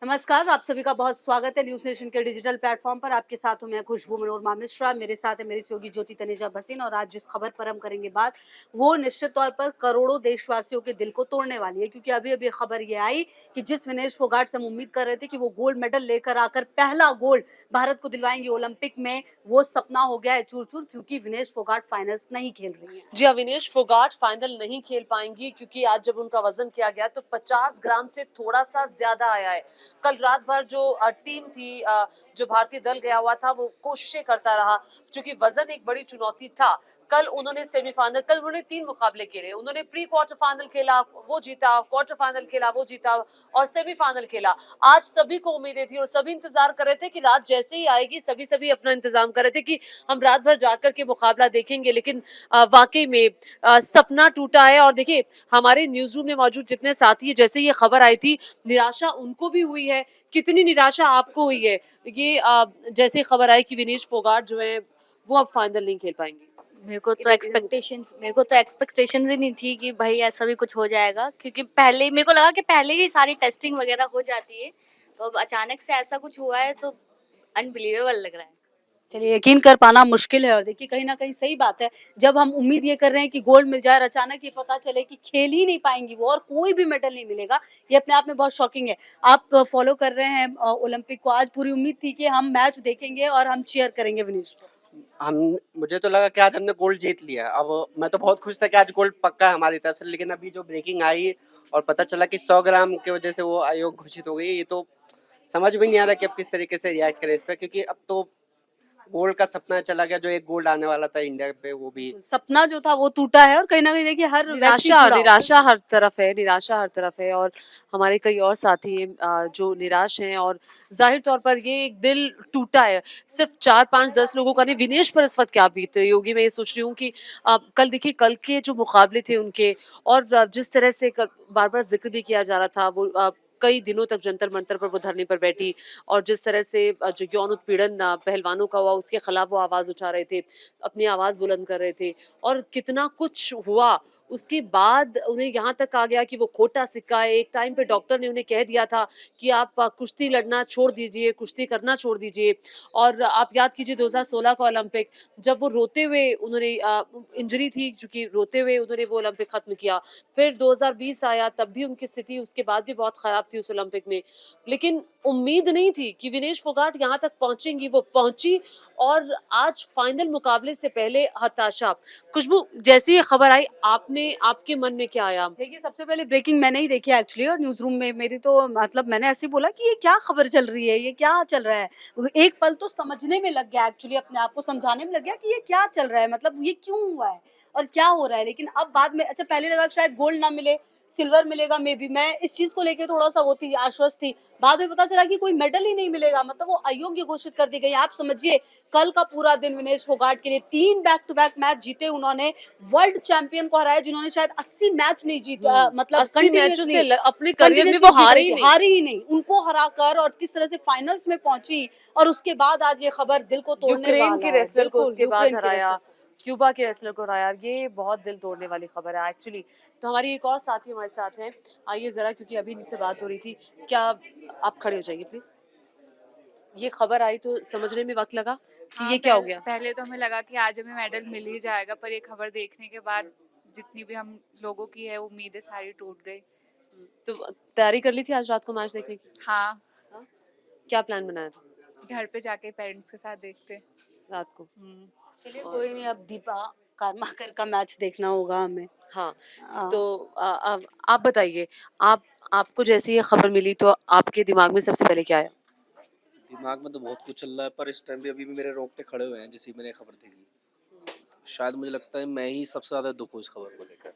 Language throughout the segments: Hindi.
नमस्कार, आप सभी का बहुत स्वागत है न्यूज़ नेशन के डिजिटल प्लेटफॉर्म पर। आपके साथ हूं मैं खुशबू मनोरमा मिश्रा। मेरे साथ है मेरी सहयोगी ज्योति तनेजा भसीन। और आज जिस खबर पर हम करेंगे बात, वो निश्चित तौर पर करोड़ों देशवासियों के दिल को तोड़ने वाली है, क्योंकि अभी अभी खबर ये आई कि जिस विनेश फोगाट से हम उम्मीद कर रहे थे कि वो गोल्ड मेडल लेकर आकर पहला गोल्ड भारत को दिलवाएंगे ओलंपिक में, वो सपना हो गया है चूर चूर, क्योंकि विनेश फोगाट फाइनल्स नहीं खेल रही है। जी हाँ, विनेश फोगाट फाइनल नहीं खेल पाएंगी क्योंकि आज जब उनका वजन किया गया तो 50 ग्राम से थोड़ा सा ज्यादा आया है। कल रात भर जो टीम थी, जो भारतीय दल गया हुआ था, वो कोशिशें करता रहा क्योंकि वजन एक बड़ी चुनौती था। कल उन्होंने सेमीफाइनल, कल उन्होंने 3 मुकाबले खेले। उन्होंने प्री क्वार्टर फाइनल खेला, वो जीता, क्वार्टर फाइनल खेला, वो जीता और सेमीफाइनल खेला। आज सभी को उम्मीदें थी और सभी इंतजार कर रहे थे कि रात जैसे ही आएगी सभी अपना इंतजाम कर रहे थे कि हम रात भर जाकर के मुकाबला देखेंगे। लेकिन वाकई में सपना टूटा है। और देखिए, हमारे न्यूज रूम में मौजूद जितने साथी हैं, जैसे ये खबर आई थी, निराशा उनको भी हुई है। कितनी निराशा आपको हुई है ये जैसे खबर आई कि विनेश फोगाट जो है वो अब फाइनल नहीं खेल पाएंगे? मेरे को तो एक्सपेक्टेशंस ही नहीं थी कि भाई ऐसा भी कुछ हो जाएगा, क्योंकि पहले मेरे को लगा कि पहले ही सारी टेस्टिंग वगैरह हो जाती है, तो अब अचानक से ऐसा कुछ हुआ है तो अनबिलीवेबल लग रहा है। चलिए, यकीन कर पाना मुश्किल है। और देखिए, कहीं ना कहीं सही बात है, जब हम उम्मीद ये कर रहे हैं कि गोल्ड मिल जाए और अचानक ये पता चले कि खेल ही नहीं पाएंगी वो और कोई भी मेडल नहीं मिलेगा, ये अपने आप में बहुत शॉकिंग है। आप फॉलो कर रहे हैं ओलंपिक को, आज पूरी उम्मीद थी कि हम मैच देखेंगे और हम चीयर करेंगे विनेश को। हम मुझे तो लगा कि आज हमने गोल्ड जीत लिया। अब मैं तो बहुत खुश था कि आज गोल्ड पक्का है हमारी तरफ से, लेकिन अभी जो ब्रेकिंग आई और पता चला कि 100 ग्राम की वजह से वो आयोग घोषित हो गई, ये तो समझ में नहीं आ रहा कि अब किस तरीके से रिएक्ट करें इस पे, क्योंकि अब तो गोल्ड का सपना चला गया। जो एक गोल्ड आने वाला था इंडिया पे, वो भी सपना जो था वो टूटा है। और कहीं ना कहीं देखिए, हर व्यक्ति निराशा जुड़ा निराशा हर तरफ है, निराशा हर तरफ है। और हमारे कई और साथी हैं जो निराश हैं। और जाहिर तौर पर ये एक दिल टूटा है। सिर्फ 4 5 10 लोगों का नहीं, विनेश पर इस वक्त क्या बीत रही होगी, मैं ये सोच रही हूँ कि कल देखिए, कल के जो मुकाबले थे उनके, और जिस तरह से बार बार जिक्र भी किया जा रहा था, वो कई दिनों तक जंतर मंतर पर वो धरने पर बैठी, और जिस तरह से जो यौन उत्पीड़न पहलवानों का हुआ, उसके खिलाफ वो आवाज उठा रहे थे, अपनी आवाज बुलंद कर रहे थे, और कितना कुछ हुआ। उसके बाद उन्हें यहाँ तक कहा गया कि वो खोटा सिक्का है। एक टाइम पे डॉक्टर ने उन्हें कह दिया था कि आप कुश्ती लड़ना छोड़ दीजिए, कुश्ती करना छोड़ दीजिए। और आप याद कीजिए 2016 का ओलंपिक, जब वो रोते हुए, उन्होंने इंजरी थी चूंकि, रोते हुए उन्होंने वो ओलंपिक खत्म किया। फिर 2020 आया, तब भी उनकी स्थिति उसके बाद भी बहुत खराब थी उस ओलंपिक में। लेकिन उम्मीद नहीं थी कि विनेश फोगाट यहाँ तक पहुंचेंगी, वो पहुंची। और आज फाइनल मुकाबले से पहले हताशा। खुशबू, जैसी ये खबर आई, आपके मन में क्या आया? देखिए, सबसे पहले ब्रेकिंग मैंने ही देखी एक्चुअली। और न्यूज़ रूम में मेरी तो मतलब मैंने ऐसे ही बोला कि ये क्या खबर चल रही है, ये क्या चल रहा है। एक पल तो समझने में लग गया, एक्चुअली अपने आप को समझाने में लग गया कि ये क्या चल रहा है, मतलब ये क्यों हुआ है और क्या हो रहा है। लेकिन अब बाद में, अच्छा, पहले लगा कि शायद गोल्ड ना मिले, सिल्वर मिलेगा, मे बी मैं इस चीज को लेके थोड़ा सा वो थी, आश्वस्त थी। बाद में पता चला कि कोई मेडल ही नहीं मिलेगा, मतलब वो अयोग्य घोषित कर दी गई। आप समझिए, कल का पूरा दिन विनेश फोगाट के लिए 3 बैक टू बैक मैच जीते उन्होंने, वर्ल्ड चैंपियन को हराया जिन्होंने शायद 80 मैच नहीं जीता, मतलब 80 मैचों से अपने करियर में कंटिन्यूअसली वो जीत हारे रही ही थी, नहीं। हारी ही नहीं, उनको हराकर और किस तरह से फाइनल्स में पहुंची। और उसके बाद आज ये खबर दिल को तोड़ने यूक्रेन वाला के है। रेसलर को बिल्कुल, उसके बाद यूक्रेन के हराया, रेसलर। क्यूबा के रेसलर को हराया। ये बहुत दिल तोड़ने वाली खबर है एक्चुअली। तो हमारी एक और साथी हमारे साथ हैं, आइए जरा, क्योंकि अभी इनसे बात हो रही थी। क्या आप खड़े हो जाइए प्लीज? ये खबर आई तो समझने में वक्त लगा कि हाँ, ये क्या हो गया। पहले तो हमें लगा कि आज हमें मेडल मिल ही जाएगा, पर ये खबर देखने के बाद जितनी भी हम लोगों की है उम्मीदें सारी टूट गई। तो तैयारी कर ली थी आज रात को मैच देखने की? हाँ, हाँ? क्या प्लान बनाया था घर पे जाके पेरेंट्स के साथ देखते। रात को? चलिए, और कोई नहीं, अब दीपा कर्माकर का मैच देखना होगा हमें। हाँ, आ, तो आप बताइए, आप आपको जैसे ये खबर मिली तो आपके दिमाग में सबसे पहले क्या आया? दिमाग में तो बहुत कुछ चल रहा है, पर इस टाइम पे अभी भी मेरे रोंगटे खड़े हुए हैं जैसे ही मैंने खबर देखी। शायद मुझे लगता है मैं ही सबसे ज्यादा दुख हूँ इस खबर को लेकर।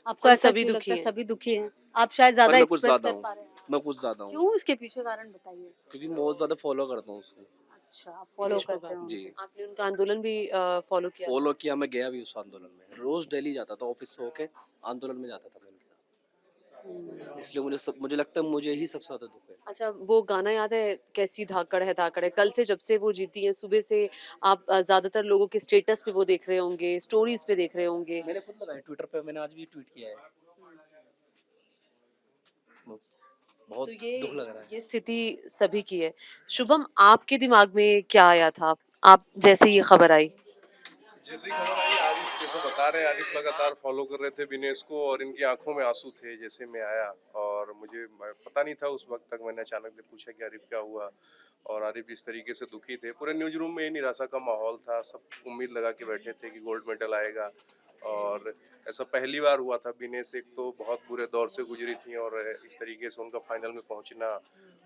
आपको हम ऐसा सभी क्यों लगता दुखी है? हैं। सभी दुखी हैं, आप शायद पर ज्यादा मैं कुछ एक्सप्रेस ज्यादा कर हूँ, पा रहे हैं। मैं कुछ ज्यादा हूँ, क्यों, इसके पीछे कारण बताइए। क्योंकि मैं बहुत ज्यादा फॉलो करता हूँ उसको। अच्छा, आप फॉलो विनेश करते फोगाट, हो जी, उनको। आपने उनका आंदोलन भी फॉलो किया था? फॉलो किया, मैं गया भी उस आंदोलन में, रोज डेली जाता था, ऑफिस से होके आंदोलन में जाता था मैं उनके साथ। इसलिए मुझे लगता है मुझे ही सबसे ज्यादा दुख है। अच्छा, वो गाना याद है, कैसी धाकड़ है धाकड़ है? कल से जब से वो जीती हैं, सुबह से आप ज्यादातर लोगों के स्टेटस पे वो देख रहे होंगे, स्टोरीज पे देख रहे होंगे। मैंने खुद लगाया ट्विटर पे, मैंने आज भी ट्वीट किया है। बहुत तो दुख लग रहा है। ये स्थिति सभी की है। शुभम, आपके दिमाग में क्या आया था? आप जैसे ये खबर आई? जैसे ही खबर आई आरिफ जैसे बता रहे हैं आरिफ लगातार फॉलो कर रहे थे विनेश को और इनकी आंखों में आंसू थे जैसे मैं आया और पता नहीं था उस वक्त तक मैंने अचानक से पूछा कि आरिफ क्या हुआ और आरिफ इस तरीके से दुखी थे पूरे न्यूज रूम में ये निराशा का माहौल था सब उम्मीद लगा के बैठे थे कि गोल्ड मेडल आएगा और ऐसा पहली बार हुआ था विनेश एक तो बहुत बुरे दौर से गुजरी थी और इस तरीके से उनका फाइनल में पहुंचना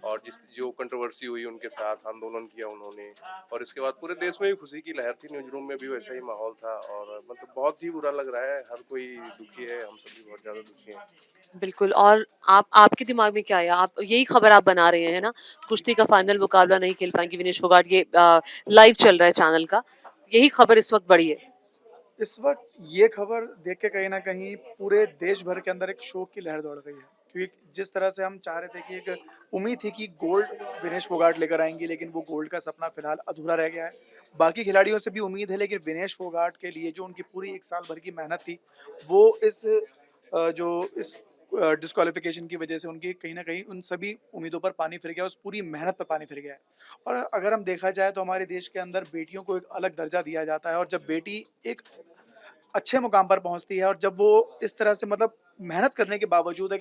और जिस जो कंट्रोवर्सी हुई उनके साथ आंदोलन किया उन्होंने और इसके बाद पूरे देश में भी खुशी की लहर थी न्यूज रूम में भी वैसा ही माहौल था और मतलब बहुत ही बुरा लग रहा है हर कोई दुखी है हम सभी बहुत ज्यादा दुखी हैं बिल्कुल। और आपके दिमाग में क्या आया? आप यही खबर आप बना रहे हैं ना? कुश्ती का फाइनल मुकाबला नहीं खेल पाएंगे विनेश फोगाट, ये लाइव चल रहा है चैनल का, यही खबर इस वक्त बड़ी है। इस वक्त ये खबर देख के कहीं ना कहीं पूरे देश भर के अंदर एक शोक की लहर दौड़ गई है, क्योंकि जिस तरह से हम चाह रहे थे कि एक उम्मीद थी कि गोल्ड विनेश फोगाट लेकर आएंगे, लेकिन वो गोल्ड का सपना फिलहाल अधूरा रह गया है। बाकी खिलाड़ियों से भी उम्मीद है, लेकिन विनेश फोगाट के लिए जो उनकी पूरी एक साल भर की मेहनत थी वो इस डिस्क्वालिफिकेशन की वजह से उनकी कहीं ना कहीं उन सभी उम्मीदों पर पानी फिर गया, उस पूरी मेहनत पर पानी फिर गया है। और अगर हम देखा जाए तो हमारे देश के अंदर बेटियों को एक अलग दर्जा दिया जाता है, और जब बेटी एक अच्छे मुकाम पर पहुंचती है और जब वो इस तरह से मतलब मेहनत करने के बावजूद है,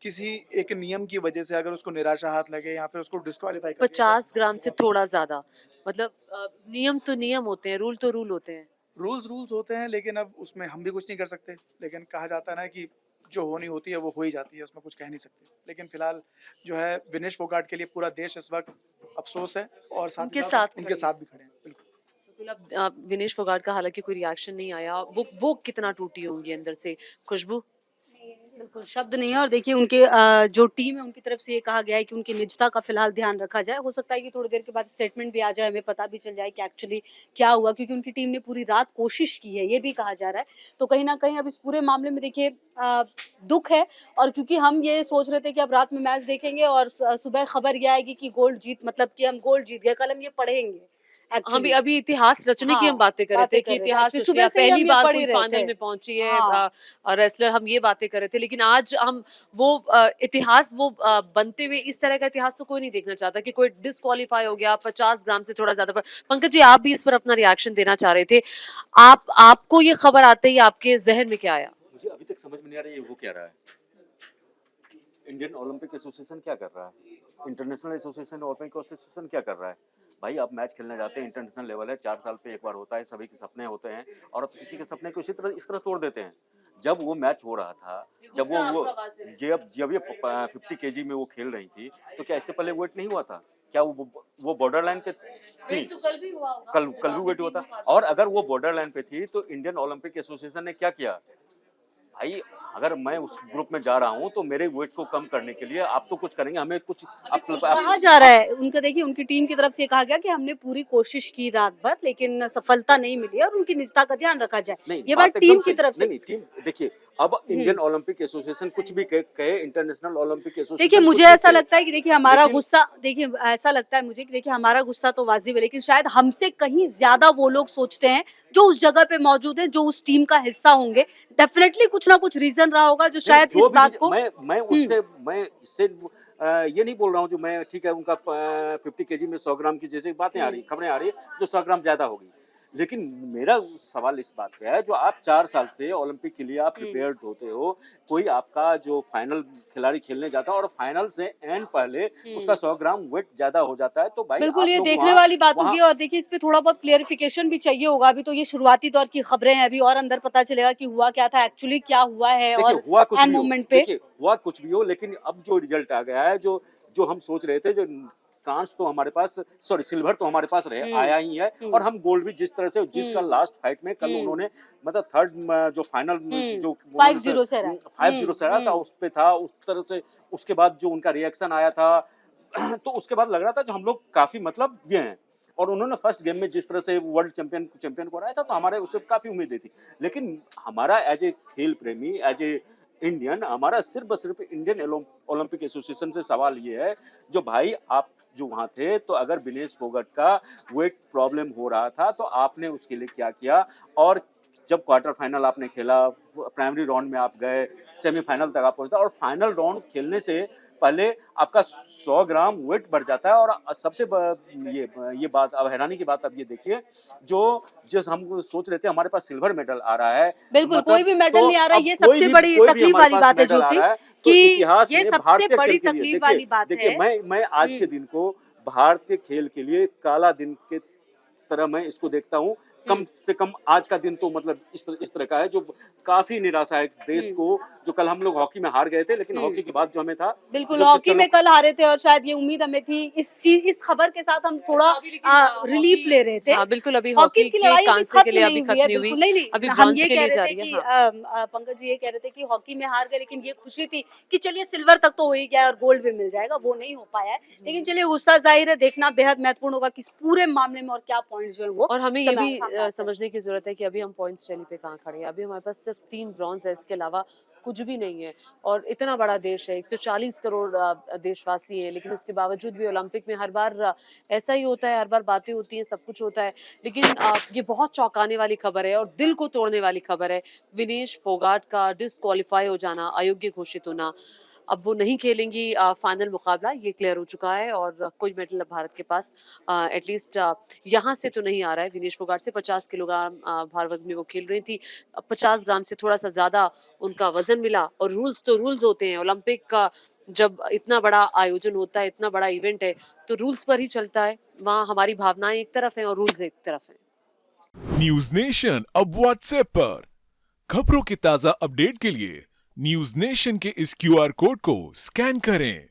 किसी एक नियम की वजह से अगर उसको निराशा हाथ लगे या फिर उसको डिस्क्वालीफाई कर दिया जाए। 50 ग्राम से थोड़ा ज्यादा, मतलब नियम तो नियम होते हैं, रूल तो रूल होते हैं। रूल्स होते हैं, लेकिन अब उसमें हम भी कुछ नहीं कर सकते। लेकिन कहा जाता है ना कि जो होनी होती है वो हो ही जाती है, उसमें कुछ कह नहीं सकते। लेकिन फिलहाल जो है विनेश फोगाट के लिए पूरा देश इस वक्त अफसोस है, और साथ उनके ही साथ साथ उनके खड़े साथ भी खड़े हैं। बिल्कुल। बिल्कुल। अब विनेश फोगाट का हालांकि कोई रिएक्शन नहीं आया, वो कितना टूटी होंगी अंदर से। खुशबू? बिल्कुल, शब्द नहीं है। और देखिए उनके जो टीम है उनकी तरफ से ये कहा गया है कि उनकी निजता का फिलहाल ध्यान रखा जाए। हो सकता है कि थोड़ी देर के बाद स्टेटमेंट भी आ जाए, हमें पता भी चल जाए कि एक्चुअली क्या हुआ, क्योंकि उनकी टीम ने पूरी रात कोशिश की है, ये भी कहा जा रहा है। तो कहीं न कहीं अब इस पूरे मामले में देखिए दुःख है। और क्योंकि हम ये सोच रहे थे कि अब रात में मैच देखेंगे और सुबह खबर ये आएगी कि गोल्ड जीत, मतलब कि हम गोल्ड जीत गए, कल हम ये पढ़ेंगे हम भी एक्चुअली। अभी इतिहास रचने की हम हाँ, बातें कर रहे थे बातें कि कर रहे थे। इतिहास एक्चुअली रच लिया, सुबह से ही पहली हम ये बार पढ़ कोई ही रहे फाइनल थे। में पहुंची है हाँ। रेसलर, हम ये बातें कर रहे थे। लेकिन आज हम वो इतिहास वो बनते हुए, इस तरह का इतिहास तो कोई नहीं देखना चाहता कि कोई डिस्क्वालीफाई हो गया 50 ग्राम से थोड़ा ज्यादा पर। पंकज जी, आप भी इस पर अपना रिएक्शन देना चाह रहे थे। आपको ये खबर आते ही आपके जहन में क्या आया? मुझे अभी तक समझ में नहीं आ रहा है ये हो क्या रहा है। इंडियन ओलंपिक एसोसिएशन क्या कर रहा है, इंटरनेशनल एसोसिएशन ओलंपिक एसोसिएशन क्या कर रहा है। भाई आप मैच खेलने जाते हैं, इंटरनेशनल लेवल है, 4 साल पे एक बार होता है, सभी के सपने होते हैं और आप किसी के सपने को इस तरह तोड़ देते हैं। जब वो मैच हो रहा था, जब जब ये 50 केजी में वो खेल रही थी, तो क्या इससे पहले वेट नहीं हुआ था? क्या वो बॉर्डर लाइन पे थी? तो कल भी हुआ होगा, कल भी वेट हुआ था। और अगर वो बॉर्डर लाइन पे थी तो इंडियन ओलंपिक एसोसिएशन ने क्या किया? भाई अगर मैं उस ग्रुप में जा रहा हूँ तो मेरे वेट को कम करने के लिए आप तो कुछ करेंगे, हमें कुछ कहा जा रहा है उनका, देखिए उनकी टीम की तरफ से कहा गया कि हमने पूरी कोशिश की रात भर, लेकिन सफलता नहीं मिली और उनकी निजता का ध्यान रखा जाए। नहीं, ये बात एकदम टीम की सही। तरफ से। नहीं टीम देखिए, अब इंडियन ओलंपिक एसोसिएशन कुछ भी कहे, इंटरनेशनल ओलंपिक एसोसिएशन देखिए कुछ मुझे भी ऐसा कहे, लगता है कि देखिए हमारा लेकिन गुस्सा, देखिए ऐसा लगता है मुझे कि देखिए हमारा गुस्सा तो वाजिब है, लेकिन शायद हमसे कहीं ज्यादा वो लोग सोचते हैं जो उस जगह पे मौजूद हैं, जो उस टीम का हिस्सा होंगे। डेफिनेटली कुछ ना कुछ रीजन रहा होगा जो नहीं, शायद जो इस भी बात को। मैं इससे ये नहीं बोल रहा हूँ जो मैं ठीक है उनका 50 केजी में 100 ग्राम की जैसे बातें आ रही, खबरें आ रही है जो 100 ग्राम ज्यादा होगी। लेकिन मेरा सवाल इस बात पे है, जो आप 4 साल से ओलंपिक के लिए आप प्रिपेयर्ड होते हो, कोई आपका जो फाइनल खिलाड़ी खेलने जाता है और फाइनल से एंड पहले उसका 100 ग्राम वेट ज्यादा हो जाता है, तो भाई बिल्कुल, आप ये लोग देखने वाली बात वहाँ होगी। और देखिए इस पे थोड़ा बहुत क्लियरिफिकेशन भी चाहिए होगा। अभी तो ये शुरुआती दौर की खबरें हैं, अभी और अंदर पता चलेगा कि हुआ क्या था, एक्चुअली क्या हुआ है देखिए और हुआ कुछ एन भी हो, मोमेंट पे। देखिए हुआ कुछ भी हो, लेकिन अब जो रिजल्ट आ गया है, जो जो हम सोच रहे थे, जो कांच तो हमारे पास, सॉरी सिल्वर तो हमारे पास रहे आया ही है, और हम गोल्ड भी जिस तरह से जिसका लास्ट फाइट में कल उन्होंने मतलब थर्ड जो फाइनल जो 5-0 से रहा। 5-0 से रहा था उस पे था, उस तरह से उसके बाद जो उनका रिएक्शन आया था तो उसके बाद लग रहा था जो हम लोग काफी मतलब ये हैं, और उन्होंने फर्स्ट गेम में जिस तरह से वर्ल्ड चैंपियन को हराया था, तो हमारे उससे काफी उम्मीदें थी। लेकिन हमारा एज ए खेल प्रेमी, एज ए इंडियन, हमारा सिर्फ इंडियन ओलंपिक एसोसिएशन से सवाल ये है, जो भाई आप जो वहाँ थे, तो अगर विनेश फोगाट का वेट प्रॉब्लम हो रहा था तो आपने उसके लिए क्या किया? और जब क्वार्टर फाइनल आपने खेला, प्राइमरी राउंड में आप गए, सेमीफाइनल तक आप पहुंचे और फाइनल राउंड खेलने से पहले आपका 100 ग्राम वेट बढ़ जाता है। और सबसे ये बात, अब हैरानी की बात, अब ये देखिए, जो हम सोच रहे थे हमारे पास सिल्वर मेडल आ रहा है, बिल्कुल मतलब कोई भी मेडल तो नहीं आ रहा, अब ये सबसे बड़ी कोई भी तकलीफ हमारे वाली पास बात है मेडल आ ज्योति, रहा है, तो कि इतिहास ये में सबसे भारतीय बड़ी खेल के लिए तकलीफ देखिए, वाली बात देखिए है। मैं आज के दिन को भारतीय खेल के लिए काला दिन के तरह मैं इसको देखता हूँ। कम से कम आज का दिन तो मतलब इस तरह का है, जो काफी निराशा है देश को। जो कल हम लोग हॉकी में हार गए थे, लेकिन हॉकी के बाद जो हमें था, बिल्कुल जो हॉकी चलो में कल हारे थे और शायद ये उम्मीद हमें थी, इस खबर के साथ हम थोड़ा रिलीफ ले रहे थे। हाँ, बिल्कुल अभी हॉकी हॉकी की के लड़ाई अभी कांसे के खत्म लिए अभी नहीं खत्म हुई है, नहीं हुई, बिल्कुल नहीं, अभी हम ब्रॉन्ज ये के कह लिए रहे जा थे रही है। कि हाँ। पंकज जी ये कह रहे थे कि हॉकी में हार गए, लेकिन ये खुशी थी कि चलिए सिल्वर तक तो हो ही गया और गोल्ड भी मिल जाएगा, वो नहीं हो पाया है। लेकिन चलिए गुस्सा जाहिर है, देखना बेहद महत्वपूर्ण होगा कि इस पूरे मामले में और क्या पॉइंट्स जो है वो और हमें ये भी सामने आते हैं। समझने की जरूरत है कि अभी हम पॉइंट्स टैली पे कहाँ खड़े हैं। अभी हमारे पास सिर्फ 3 ब्रॉन्ज है, इसके अलावा कुछ भी नहीं है। और इतना बड़ा देश है, 140 करोड़ देशवासी हैं, लेकिन उसके बावजूद भी ओलंपिक में हर बार ऐसा ही होता है, हर बार बातें होती हैं, सब कुछ होता है। लेकिन ये बहुत चौंकाने वाली खबर है और दिल को तोड़ने वाली खबर है। विनेश फोगाट का डिस्क्वालीफाई हो जाना, अयोग्य घोषित होना। अब वो नहीं खेलेंगी फाइनल मुकाबला, ये क्लियर हो चुका है। और कोई मेडल अब भारत के पास एटलीस्ट यहाँ से तो नहीं आ रहा है। विनेश फोगाट से 50 किलोग्राम भार वर्ग में वो खेल रही थी, 50 ग्राम से थोड़ा सा ज्यादा उनका वजन मिला। और रूल्स तो रूल्स होते हैं, ओलंपिक का जब इतना बड़ा आयोजन होता है, इतना बड़ा इवेंट है, तो रूल्स पर ही चलता है। वहाँ हमारी भावनाएं एक तरफ हैं और रूल्स एक तरफ हैं। न्यूज नेशन अब व्हाट्सएप पर खबरों के ताजा अपडेट के लिए न्यूज नेशन के इस क्यूआर कोड को स्कैन करें।